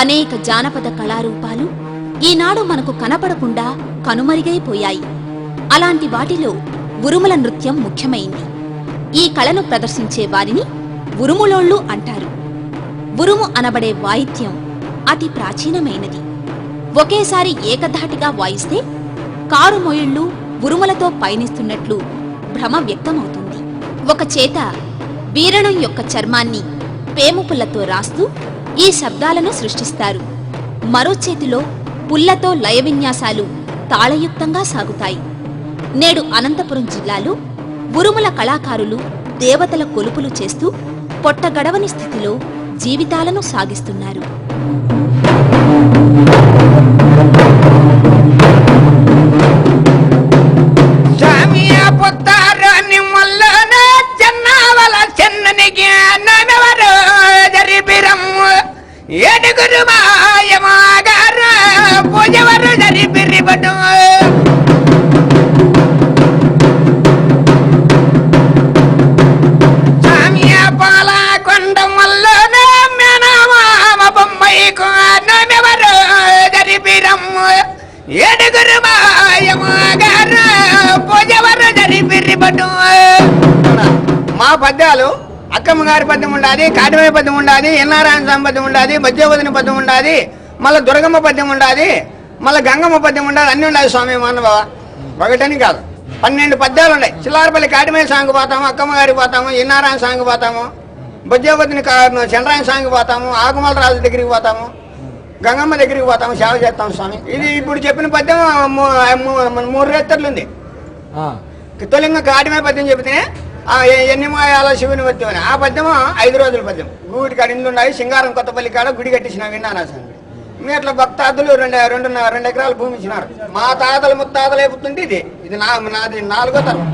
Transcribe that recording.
అనేక జానపద కళారూపాలు ఈనాడు మనకు కనపడకుండా కనుమరుగైపోయాయి. అలాంటి వాటిలో ఉరుముల నృత్యం ముఖ్యమైంది. ఈ కళను ప్రదర్శించే వారిని ఉరుములోళ్ళు అంటారు. ఉరుము అనబడే వాయిద్యం అతి ప్రాచీనమైనది. ఒకేసారి ఏకధాటిగా వాయిస్తే కారుమొయిళ్లు ఉరుములతో పయనిస్తున్నట్లు భ్రమ వ్యక్తమవుతుంది. ఒక చేత వీరణం యొక్క చర్మాన్ని పేముపుల్లతో రాస్తూ ఈ శబ్దాలను సృష్టిస్తారు. మరో చేతిలో పుల్లతో లయ విన్యాసాలు తాళయుక్తంగా సాగుతాయి. నేడు అనంతపురం జిల్లాలో ఉరుముల కళాకారులు దేవతల కొలుపులు చేస్తూ పొట్టగడవని స్థితిలో జీవితాలను సాగిస్తున్నారు. ఏడుగురు మాయమాగారు పూజవరు జరిపిరిబడు సామియ పాల కొండం వల్ల మేనమామ బొమ్మైకు నమెవరు జరిపిరమ్ము ఏడుగురు మాయమాగారు పూజవరు జరిపిరిబడు. మా పద్యాలు అక్కమ్మ గారి పద్యం ఉండాది, కాటిమయ్య పద్యం ఉండాది, ఎన్నారాయణ స్వామి పద్యం ఉండాది, మధ్యవదిని పద్యం ఉండాది, మళ్ళీ దుర్గమ్మ పద్యం ఉండాది, మళ్ళీ గంగమ్మ పద్యం ఉండాది, అన్ని ఉండాలి స్వామి మానవ. ఒకటని కాదు 12 పద్యాలు ఉన్నాయి. చిల్లారపల్లి కాటిమయ్య సాంగ్ పోతాము, అక్కమ్మ గారికి పోతాము, ఎన్నారాయణ సాంగ్ పోతాము, మధ్యవదిని చంద్రాయణ సాంగ్ పోతాము, ఆకుమల రాజు దగ్గరికి పోతాము, గంగమ్మ దగ్గరికి పోతాము, సేవ చేస్తాము స్వామి. ఇది ఇప్పుడు చెప్పిన పద్యం 3 రేత్తర్లు ఉంది. తొలింగ కాటిమయ్య పద్యం చెబితేనే ఎన్ని మాయాల శివుని పద్యం అని. ఆ పద్యము 5 రోజుల పద్యం. గుడి కాడ ఇండ్లు ఉన్నాయి, సింగారం కొత్తపల్లి కాడ గుడి కట్టించిన విన్నాను అసలు. మీ అట్లా భక్తాదులు 2 ఎకరాల భూమి ఇచ్చినారు. మా తాతలు ముత్తాతలు అయిపోతుంటే ఇది నాది 4వ తరం.